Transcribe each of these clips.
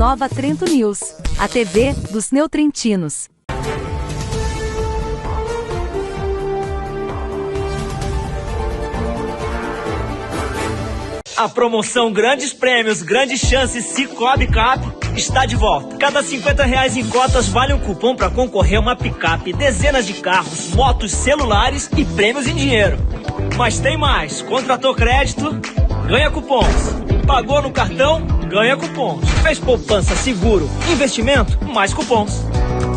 Nova Trento News, a TV dos neotrentinos. A promoção Grandes Prêmios, Grandes Chances Cicobi Cap está de volta. Cada R$50 em cotas vale um cupom para concorrer a uma picape, dezenas de carros, motos, celulares e prêmios em dinheiro. Mas tem mais. Contratou crédito, ganha cupons. Pagou no cartão, ganha cupons. Fez poupança, seguro, investimento, mais cupons.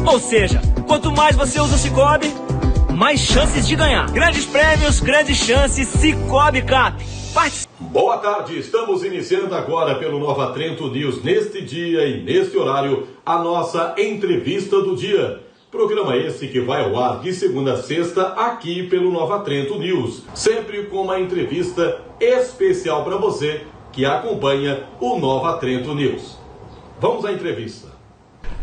Ou seja, quanto mais você usa o Cicobi, mais chances de ganhar. Grandes Prêmios, Grandes Chances Cicobi Cap. Boa tarde, estamos iniciando agora pelo Nova Trento News, neste dia e neste horário, a nossa entrevista do dia. Programa esse que vai ao ar de segunda a sexta aqui pelo Nova Trento News, sempre com uma entrevista especial para você que acompanha o Nova Trento News. Vamos à entrevista.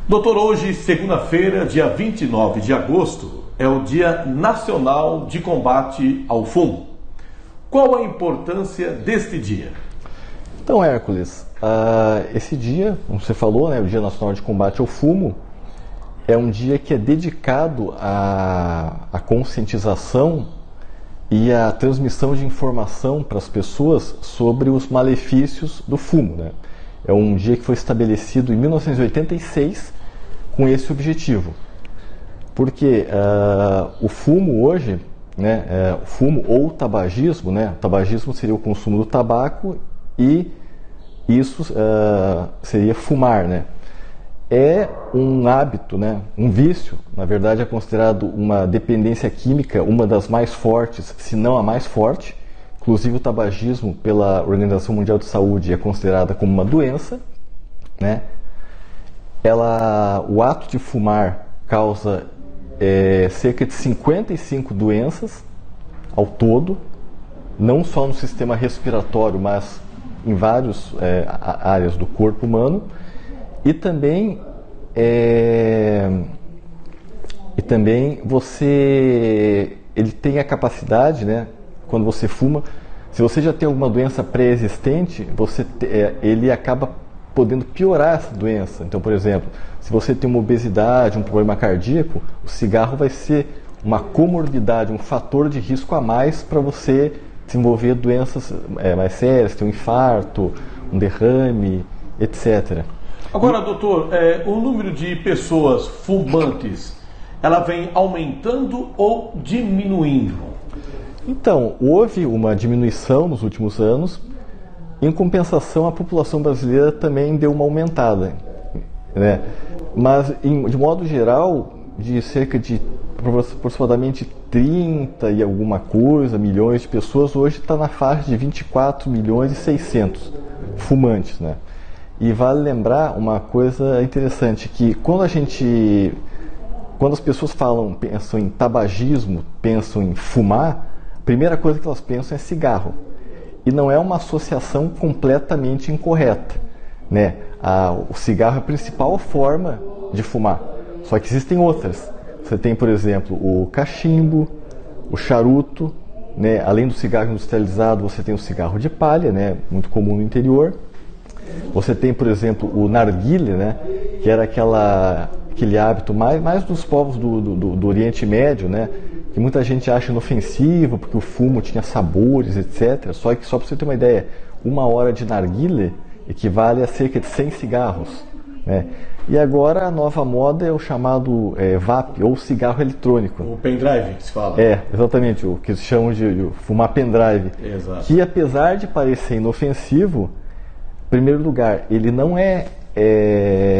Doutor, hoje, segunda-feira, dia 29 de agosto, é o Dia Nacional de Combate ao Fumo. Qual a importância deste dia? Então, Hércules, esse dia, como você falou, né, o Dia Nacional de Combate ao Fumo, é um dia que é dedicado à conscientização e à transmissão de informação para as pessoas sobre os malefícios do fumo, né? É um dia que foi estabelecido em 1986 com esse objetivo. Porque o fumo hoje, né, o fumo ou tabagismo, né, o tabagismo seria o consumo do tabaco e isso seria fumar, né? É um hábito, né, um vício, na verdade é considerado uma dependência química, uma das mais fortes, se não a mais forte. Inclusive o tabagismo, pela Organização Mundial de Saúde, é considerada como uma doença, né? O ato de fumar causa cerca de 55 doenças ao todo, não só no sistema respiratório, mas em várias áreas do corpo humano. E também ele tem a capacidade, né, quando você fuma, se você já tem alguma doença pré-existente, ele acaba podendo piorar essa doença. Então, por exemplo, se você tem uma obesidade, um problema cardíaco, o cigarro vai ser uma comorbidade, um fator de risco a mais para você desenvolver doenças mais sérias, ter um infarto, um derrame, etc. Agora, doutor, o número de pessoas fumantes, ela vem aumentando ou diminuindo? Então, houve uma diminuição nos últimos anos. Em compensação, a população brasileira também deu uma aumentada, né? Mas, de modo geral, de cerca de aproximadamente 30 e alguma coisa milhões de pessoas, hoje está na faixa de 24 milhões e 600 fumantes, né? E vale lembrar uma coisa interessante, que quando as pessoas pensam em tabagismo, pensam em fumar, a primeira coisa que elas pensam é cigarro. E não é uma associação completamente incorreta, né? O cigarro é a principal forma de fumar, só que existem outras. Você tem, por exemplo, o cachimbo, o charuto, né? Além do cigarro industrializado, você tem o cigarro de palha, né? Muito comum no interior. Você tem, por exemplo, o narguilé, né? Que era aquele hábito mais dos povos do Oriente Médio, né? Que muita gente acha inofensivo, porque o fumo tinha sabores, etc. Só que, só para você ter uma ideia, 1 hora de narguilé equivale a cerca de 100 cigarros, né? E agora a nova moda é o chamado vape, ou cigarro eletrônico. O pendrive, que se fala. Exatamente, o que se chama de fumar pendrive. Exato. Que, apesar de parecer inofensivo, em primeiro lugar, ele não é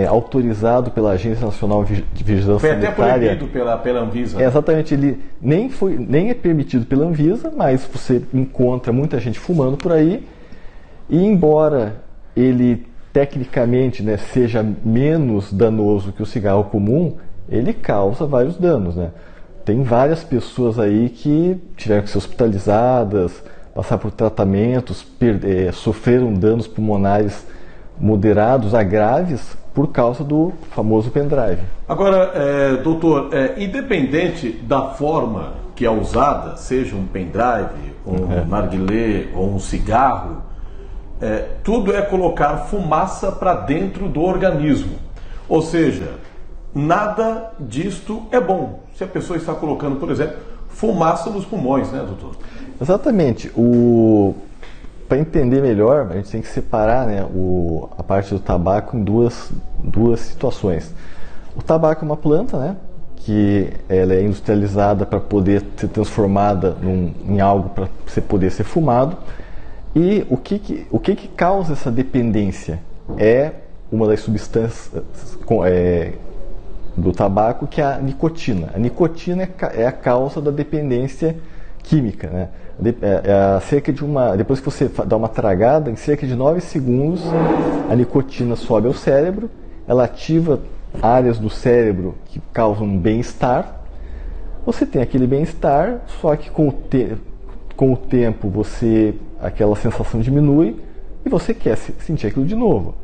autorizado pela Agência Nacional de Vigilância Sanitária. Foi até proibido pela Anvisa. Exatamente, ele nem é permitido pela Anvisa, mas você encontra muita gente fumando por aí, e embora ele tecnicamente, né, seja menos danoso que o cigarro comum, ele causa vários danos, né? Tem várias pessoas aí que tiveram que ser hospitalizadas, passar por tratamentos, sofreram danos pulmonares moderados a graves por causa do famoso pendrive. Agora, doutor, independente da forma que é usada, seja um pendrive, um narguilé ou um cigarro, tudo é colocar fumaça para dentro do organismo. Ou seja, nada disto é bom. Se a pessoa está colocando, por exemplo, fumaça nos pulmões, né, doutor? Exatamente. Para entender melhor, a gente tem que separar, né, a parte do tabaco em duas situações. O tabaco é uma planta, né, que ela é industrializada para poder ser transformada em algo para poder ser fumado. E o que causa essa dependência? É uma das substâncias do tabaco, que é a nicotina. A nicotina é a causa da dependência química, né? Depois que você dá uma tragada, em cerca de 9 segundos, a nicotina sobe ao cérebro, ela ativa áreas do cérebro que causam bem-estar. Você tem aquele bem-estar, só que com o tempo aquela sensação diminui e você quer sentir aquilo de novo.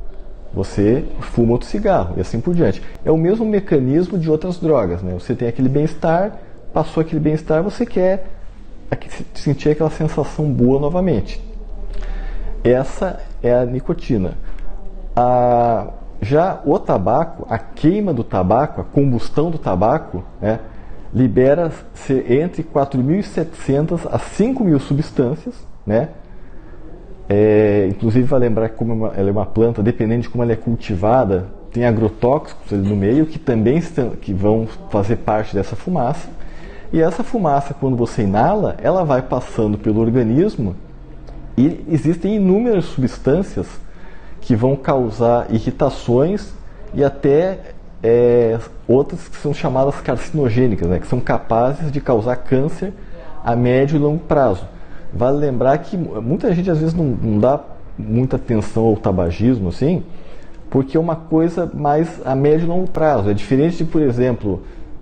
Você fuma outro cigarro e assim por diante. É o mesmo mecanismo de outras drogas, né? Você tem aquele bem-estar, passou aquele bem-estar, você quer sentir aquela sensação boa novamente. Essa é a nicotina. Já o tabaco, a queima do tabaco, a combustão do tabaco, né, libera entre 4.700 a 5.000 substâncias, né? Inclusive, vai lembrar que como ela é uma planta, dependendo de como ela é cultivada, tem agrotóxicos ali no meio que vão fazer parte dessa fumaça. E essa fumaça, quando você inala, ela vai passando pelo organismo e existem inúmeras substâncias que vão causar irritações e até outras que são chamadas carcinogênicas, né, que são capazes de causar câncer a médio e longo prazo. Vale lembrar que muita gente às vezes não dá muita atenção ao tabagismo, assim, porque é uma coisa mais a médio e longo prazo. É diferente de, por exemplo,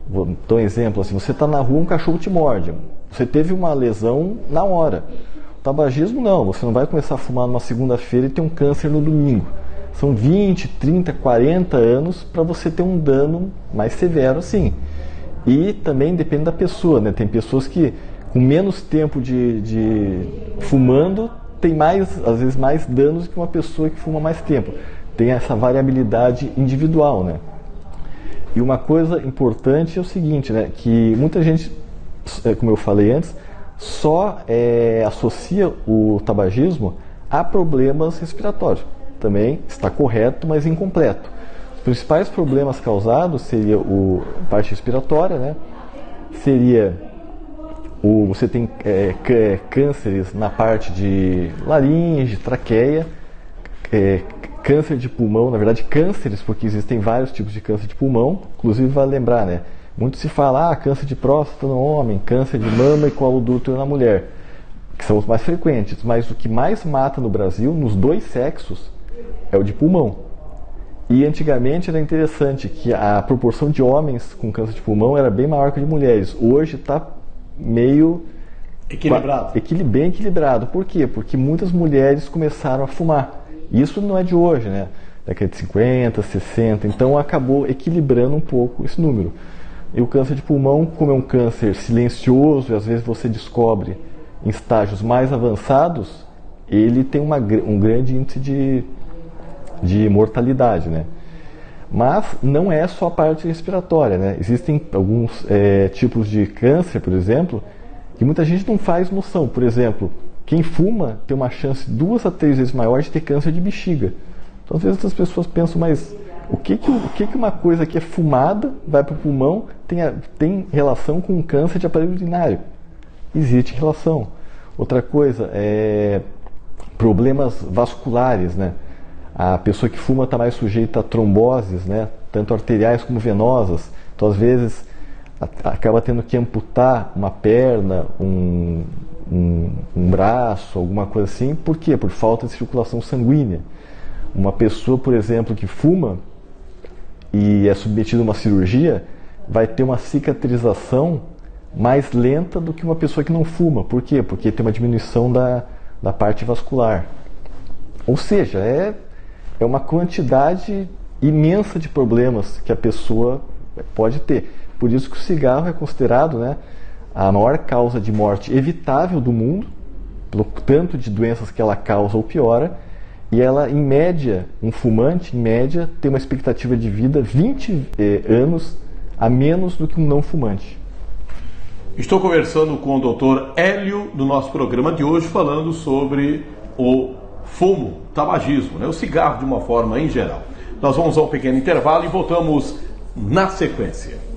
vou dar um exemplo, assim, você está na rua, um cachorro te morde, você teve uma lesão na hora. O tabagismo não, você não vai começar a fumar numa segunda-feira e ter um câncer no domingo. São 20, 30, 40 anos para você ter um dano mais severo assim. E também depende da pessoa, né? Tem pessoas que com menos tempo de fumando tem às vezes mais danos que uma pessoa que fuma mais tempo. Tem essa variabilidade individual, né? E uma coisa importante é o seguinte, né? Que muita gente, como eu falei antes, só associa o tabagismo a problemas respiratórios. Também está correto, mas incompleto. Os principais problemas causados seria a parte respiratória, né? Seria você tem cânceres na parte de laringe, traqueia, câncer de pulmão, na verdade cânceres, porque existem vários tipos de câncer de pulmão. Inclusive, vale lembrar, né? Muito se fala, câncer de próstata no homem, câncer de mama e colo do útero na mulher, que são os mais frequentes, mas o que mais mata no Brasil, nos dois sexos, é o de pulmão. E antigamente era interessante que a proporção de homens com câncer de pulmão era bem maior que a de mulheres. Hoje está meio bem equilibrado. Por quê? Porque muitas mulheres começaram a fumar. Isso não é de hoje, né? Década de 50, 60, então acabou equilibrando um pouco esse número. E o câncer de pulmão, como é um câncer silencioso, e às vezes você descobre em estágios mais avançados, ele tem um grande índice de mortalidade, né? Mas não é só a parte respiratória, né? Existem alguns tipos de câncer, por exemplo, que muita gente não faz noção. Por exemplo, quem fuma tem uma chance 2 a 3 vezes maior de ter câncer de bexiga. Então, às vezes as pessoas pensam, mas o que uma coisa que é fumada, vai para o pulmão, tem relação com um câncer de aparelho urinário? Existe relação. Outra coisa é problemas vasculares, né? A pessoa que fuma está mais sujeita a tromboses, né? Tanto arteriais como venosas. Então, às vezes, acaba tendo que amputar uma perna, um braço, alguma coisa assim. Por quê? Por falta de circulação sanguínea. Uma pessoa, por exemplo, que fuma e é submetida a uma cirurgia, vai ter uma cicatrização mais lenta do que uma pessoa que não fuma. Por quê? Porque tem uma diminuição da parte vascular. Ou seja, é uma quantidade imensa de problemas que a pessoa pode ter. Por isso que o cigarro é considerado, né, a maior causa de morte evitável do mundo, pelo tanto de doenças que ela causa ou piora, e ela, em média, um fumante, em média, tem uma expectativa de vida 20 anos a menos do que um não fumante. Estou conversando com o Dr. Hélio do nosso programa de hoje, falando sobre o fumo, tabagismo, o cigarro de uma forma em geral. Nós vamos a um pequeno intervalo e voltamos na sequência.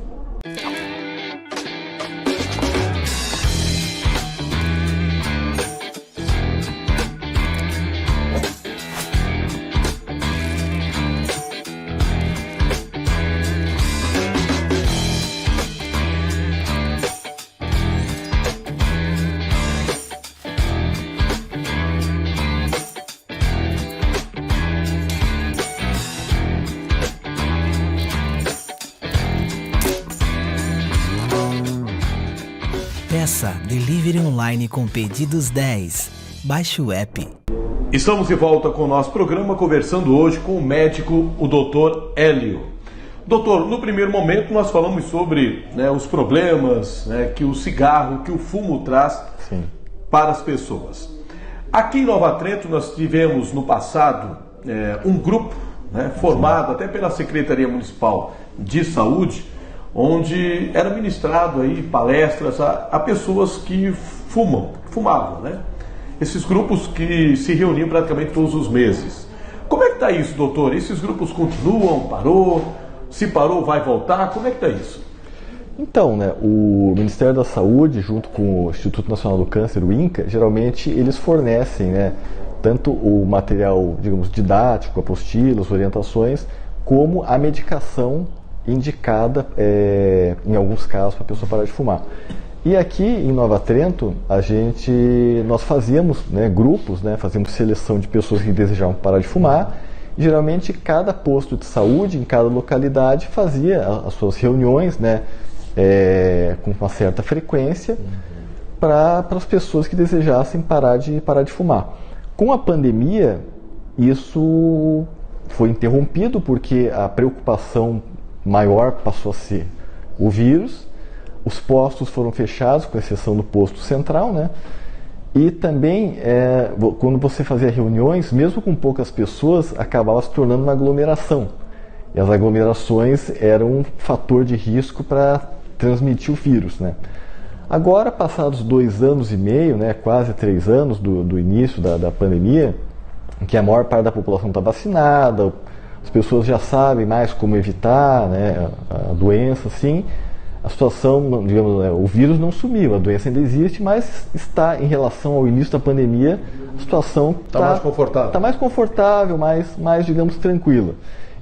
Peça Delivery Online com Pedidos 10. Baixe o app. Estamos de volta com o nosso programa, conversando hoje com o médico, o Dr. Hélio. Doutor, no primeiro momento nós falamos sobre os problemas que o cigarro, que o fumo traz para as pessoas. Aqui em Nova Trento nós tivemos no passado um grupo formado até pela Secretaria Municipal de Saúde, onde era ministrado aí palestras a pessoas que fumavam, Esses grupos que se reuniam praticamente todos os meses. Como é que está isso, doutor? Esses grupos continuam? Parou? Se parou, vai voltar? Como é que está isso? Então, o Ministério da Saúde, junto com o Instituto Nacional do Câncer, o INCA, geralmente eles fornecem, tanto o material, digamos, didático, apostilas, orientações, como a medicação indicada, em alguns casos, para a pessoa parar de fumar. E aqui em Nova Trento, nós fazíamos grupos, fazíamos seleção de pessoas que desejavam parar de fumar, e geralmente cada posto de saúde, em cada localidade, fazia as suas reuniões com uma certa frequência para as pessoas que desejassem parar de fumar. Com a pandemia, isso foi interrompido porque a preocupação maior passou a ser o vírus, os postos foram fechados, com exceção do posto central, e também, quando você fazia reuniões, mesmo com poucas pessoas, acabava se tornando uma aglomeração. E as aglomerações eram um fator de risco para transmitir o vírus, Agora, passados 2 anos e meio, quase 3 anos do início da pandemia, em que a maior parte da população está vacinada, as pessoas já sabem mais como evitar a doença, a situação, digamos, o vírus não sumiu, a doença ainda existe, mas está, em relação ao início da pandemia, a situação está mais confortável. Está mais confortável, mais, digamos, tranquila.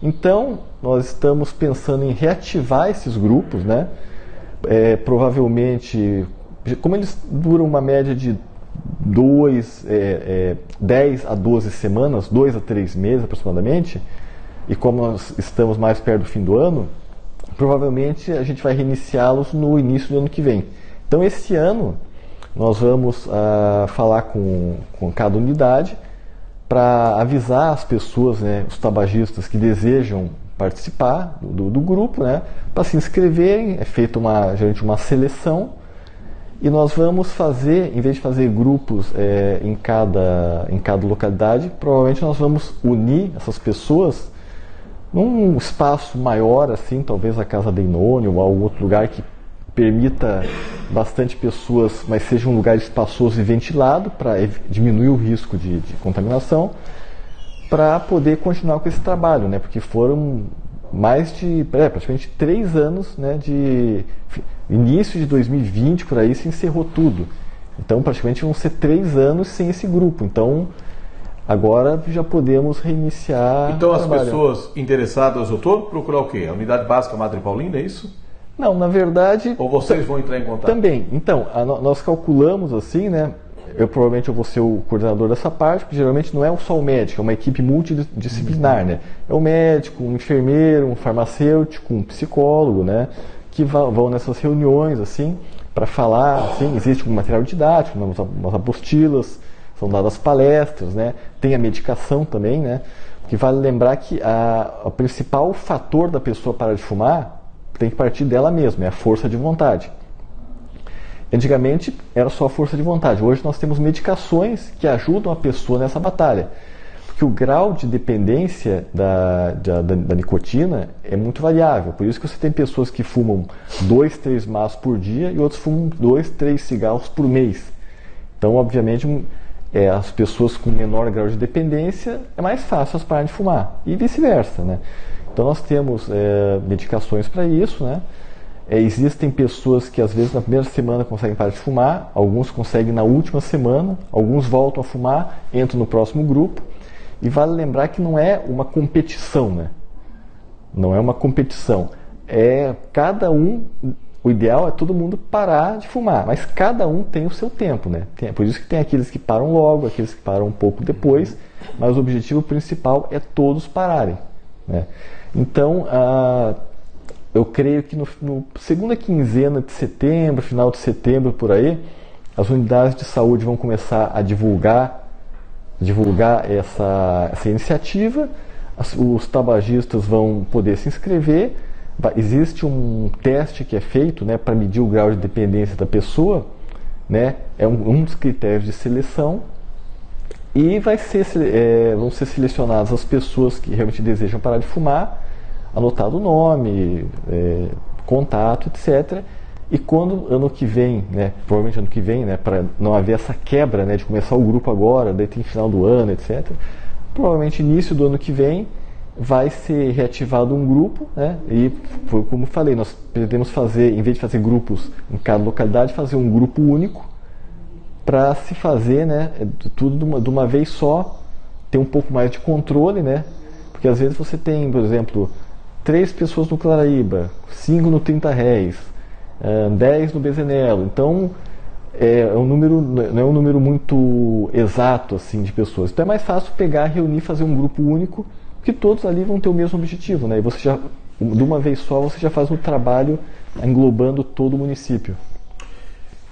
Então, nós estamos pensando em reativar esses grupos, provavelmente, como eles duram uma média de 10 a 12 semanas, 2 a 3 meses aproximadamente, e como nós estamos mais perto do fim do ano, provavelmente a gente vai reiniciá-los no início do ano que vem. Então, esse ano, nós vamos falar com cada unidade para avisar as pessoas, os tabagistas que desejam participar do grupo, para se inscreverem. É feita geralmente uma seleção, e nós vamos fazer, em vez de fazer grupos em cada localidade, provavelmente nós vamos unir essas pessoas num espaço maior, talvez a Casa da Inônia ou algum outro lugar que permita bastante pessoas, mas seja um lugar espaçoso e ventilado para diminuir o risco de contaminação, para poder continuar com esse trabalho, porque foram mais de praticamente 3 anos, de início de 2020 por aí se encerrou tudo. Então praticamente vão ser 3 anos sem esse grupo. Então agora já podemos reiniciar. Então as pessoas interessadas, doutor, procurar o quê? A Unidade Básica Madre Paulina, é isso? Não, na verdade... Ou vocês vão entrar em contato? Também. Então, nós calculamos assim, eu provavelmente vou ser o coordenador dessa parte, porque geralmente não é só o médico, é uma equipe multidisciplinar, É o médico, um enfermeiro, um farmacêutico, um psicólogo, que vão nessas reuniões, para falar, existe um material didático, umas apostilas, são dadas palestras, tem a medicação também, porque vale lembrar que o principal fator da pessoa parar de fumar tem que partir dela mesma, é a força de vontade. Antigamente era só a força de vontade, hoje nós temos medicações que ajudam a pessoa nessa batalha. porque o grau de dependência da nicotina é muito variável. Por isso que você tem pessoas que fumam 2, 3 maços por dia e outros fumam 2, 3 cigarros por mês. Então, obviamente, as pessoas com menor grau de dependência é mais fácil elas pararem de fumar e vice-versa, né? Então, nós temos medicações para isso, né? Existem pessoas que às vezes na primeira semana conseguem parar de fumar, alguns conseguem na última semana, alguns voltam a fumar, entram no próximo grupo. E vale lembrar que não é uma competição, né? Não é uma competição. Cada um, o ideal é todo mundo parar de fumar, mas cada um tem o seu tempo, né? Por isso que tem aqueles que param logo, aqueles que param um pouco depois, mas o objetivo principal é todos pararem, né? Então, eu creio que no segunda quinzena de setembro, final de setembro, por aí, as unidades de saúde vão começar a divulgar essa iniciativa, os tabagistas vão poder se inscrever, existe um teste que é feito, né, para medir o grau de dependência da pessoa, né, é um dos critérios de seleção, e vão ser selecionadas as pessoas que realmente desejam parar de fumar, anotado o nome, contato, etc. E quando ano que vem, né, provavelmente ano que vem, né, para não haver essa quebra, né, de começar o grupo agora, daí tem final do ano, etc. Provavelmente início do ano que vem vai ser reativado um grupo, né, e como falei, nós pretendemos fazer, em vez de fazer grupos em cada localidade, fazer um grupo único para se fazer, né, tudo de uma vez só, ter um pouco mais de controle, né, porque às vezes você tem, por exemplo, 3 pessoas no Claraíba, 5 no 30 Réis, 10 no Bezenelo. Então, não é um número muito exato assim, de pessoas. Então é mais fácil pegar, reunir, fazer um grupo único, porque todos ali vão ter o mesmo objetivo, né? E você já, de uma vez só, você já faz um trabalho englobando todo o município.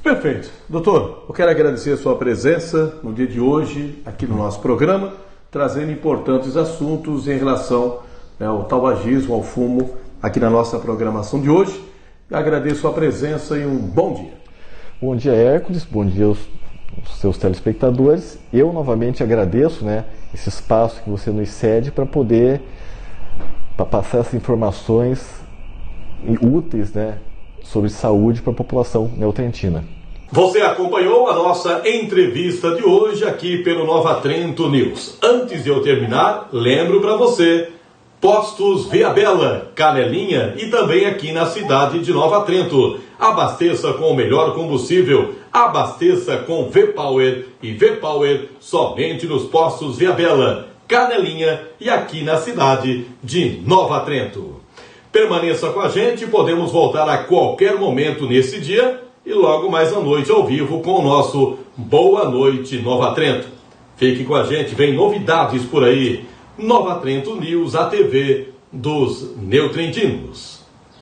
Perfeito. Doutor, eu quero agradecer a sua presença no dia de hoje, aqui no nosso programa, trazendo importantes assuntos em relação ao tabagismo, ao fumo, aqui na nossa programação de hoje. Agradeço a presença e um bom dia. Bom dia, Hércules. Bom dia aos seus telespectadores. Eu novamente agradeço, né, esse espaço que você nos cede para poder passar essas informações úteis, né, sobre saúde para a população neotrentina. Você acompanhou a nossa entrevista de hoje aqui pelo Nova Trento News. Antes de eu terminar, lembro para você: Postos Viabella, Canelinha e também aqui na cidade de Nova Trento. Abasteça com o melhor combustível, abasteça com V-Power e V-Power somente nos Postos Viabella, Canelinha e aqui na cidade de Nova Trento. Permaneça com a gente, podemos voltar a qualquer momento nesse dia e logo mais à noite ao vivo com o nosso Boa Noite Nova Trento. Fique com a gente, vem novidades por aí. Nova Trento News, a TV dos neotrentinos.